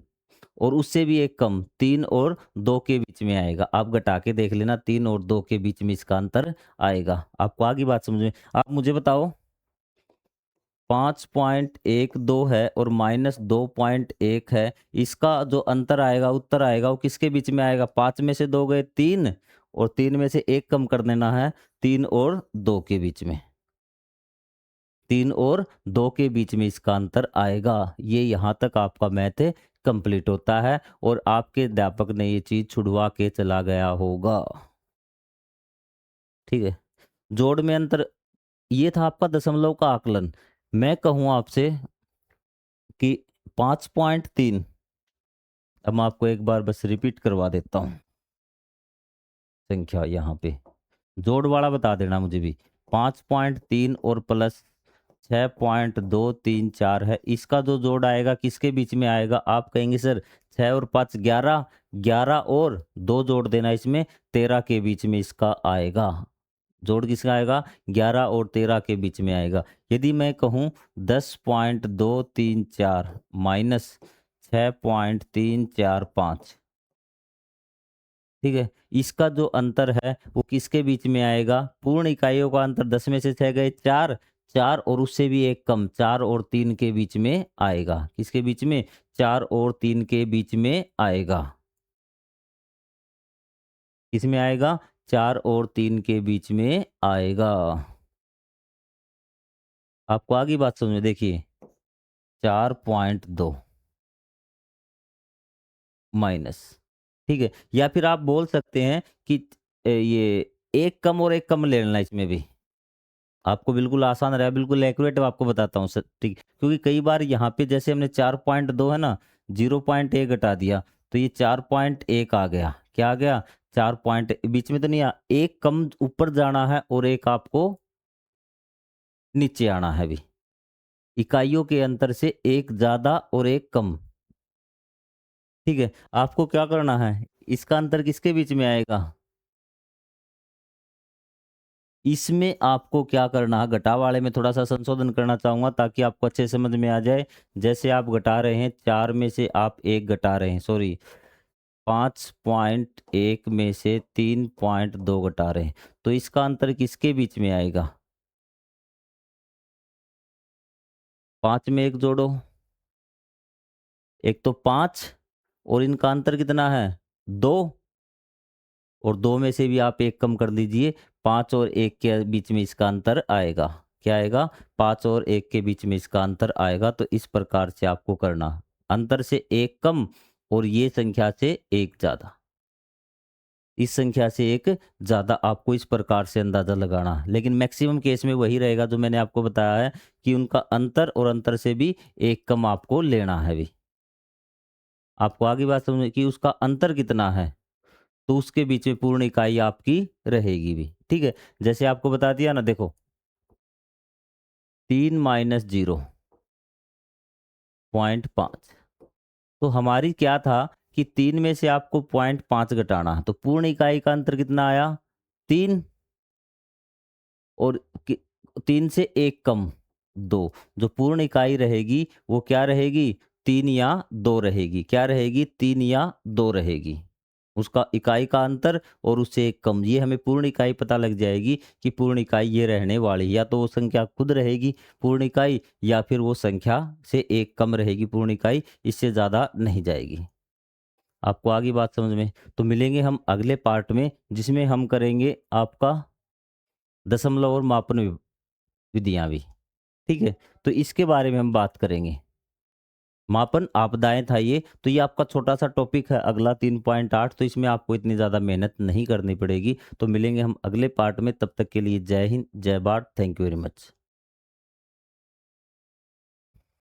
और उससे भी एक कम 3 और 2 के बीच में आएगा। आप घटा के देख लेना, 3 और 2 के बीच में इसका अंतर आएगा। आपको आगे बात समझ में? आप मुझे बताओ, 5.12 है और -2.1 है, इसका जो अंतर आएगा, उत्तर आएगा, वो किसके बीच में आएगा? 5 में से 2 गए 3 और 3 में से 1 कम कर देना है, 3 और 2 के बीच में। 3 और 2 के बीच में इसका अंतर आएगा। ये यहाँ तक आपका मैथ कंप्लीट होता है और आपके अध्यापक ने ये चीज़ छुड़वा के चला गया होगा। ठीक है? जोड़ में अंतर, ये था आपका दशमलव का आकलन। मैं कहूँ आपसे कि 5.3, अब मैं आपको एक बार बस रिपीट करवा देता हूँ संख्या यहाँ पे। जोड़ वाला बता देना मुझे भी। 5.3 और प्लस 6.234 है, इसका जो जोड़ आएगा किसके बीच में आएगा? आप कहेंगे सर 6 और 5 11, 11 और 2 जोड़ देना इसमें, 13 के बीच में इसका आएगा। जोड़ किसका आएगा? 11 और 13 के बीच में आएगा। यदि मैं कहूँ 10.234 माइनस 6.345, ठीक है, इसका जो अंतर है वो किसके बीच में आएगा? पूर्ण इकाइयों का अंतर 10 में से 6 गए 4, 4 और उससे भी एक कम 4 और 3 के बीच में आएगा। किसके बीच में? 4 और 3 के बीच में आएगा। किसमें आएगा? 4 और 3 के बीच में आएगा। आपको आगे बात समझ में? देखिए 4.2 माइनस, ठीक है, या फिर आप बोल सकते हैं कि ये एक कम और एक कम ले लेना इसमें भी, आपको बिल्कुल आसान रहेगा, बिल्कुल एक्यूरेट आपको बताता हूँ सर, ठीक, क्योंकि कई बार यहाँ पे जैसे हमने 4.2 है ना, 0.1 घटा दिया तो ये 4.1 आ गया। क्या आ गया? 4 बीच में तो नहीं आ, एक कम ऊपर जाना है और एक आपको नीचे आना है भी। इकाइयों के अंतर से एक ज्यादा और एक कम, ठीक है। आपको क्या करना है? इसका अंतर किसके बीच में आएगा? इसमें आपको क्या करना है? घटाव वाले में थोड़ा सा संशोधन करना चाहूंगा ताकि आपको अच्छे समझ में आ जाए। जैसे आप घटा रहे हैं 4 में से आप 1 घटा रहे हैं, सॉरी 5.1 में से 3.2 घटा रहे हैं, तो इसका अंतर किसके बीच में आएगा? 5 में 1 जोड़ो, एक तो 5 और इनका अंतर कितना है? 2, और 2 में से भी आप 1 कम कर दीजिए, 5 और 1 के बीच में इसका अंतर आएगा। क्या आएगा? 5 और 1 के बीच में इसका अंतर आएगा। तो इस प्रकार से आपको करना, अंतर से 1 कम और ये संख्या से 1 ज़्यादा, इस संख्या से 1 ज़्यादा, आपको इस प्रकार से अंदाज़ा लगाना है। लेकिन मैक्सिमम केस में वही रहेगा जो मैंने आपको बताया है कि उनका अंतर और अंतर से भी 1 कम आपको लेना है भी। आपको आगे बात समझ में कि उसका अंतर कितना है, तो उसके बीच में पूर्ण इकाई आपकी रहेगी भी, ठीक है। जैसे आपको बता दिया ना, देखो 3 माइनस 0.5, तो हमारी क्या था कि 3 में से आपको 0.5 घटाना है, तो पूर्ण इकाई का अंतर कितना आया? 3, और 3 से 1 कम 2, जो पूर्ण इकाई रहेगी वो क्या रहेगी? 3 या 2 रहेगी। क्या रहेगी? 3 या 2 रहेगी। उसका इकाई का अंतर और उससे एक कम, ये हमें पूर्ण इकाई पता लग जाएगी कि पूर्ण इकाई ये रहने वाली है। या तो वो संख्या खुद रहेगी पूर्ण इकाई, या फिर वो संख्या से एक कम रहेगी पूर्ण इकाई, इससे ज़्यादा नहीं जाएगी। आपको आगे बात समझ में? तो मिलेंगे हम अगले पार्ट में, जिसमें हम करेंगे आपका दशमलव और मापन विधियाँ भी, ठीक है। तो इसके बारे में हम बात करेंगे। मापन आपदाएं था ये, तो ये आपका छोटा सा टॉपिक है अगला 3.8, तो इसमें आपको इतनी ज़्यादा मेहनत नहीं करनी पड़ेगी। तो मिलेंगे हम अगले पार्ट में, तब तक के लिए जय हिंद, जय Bharat, thank you very much.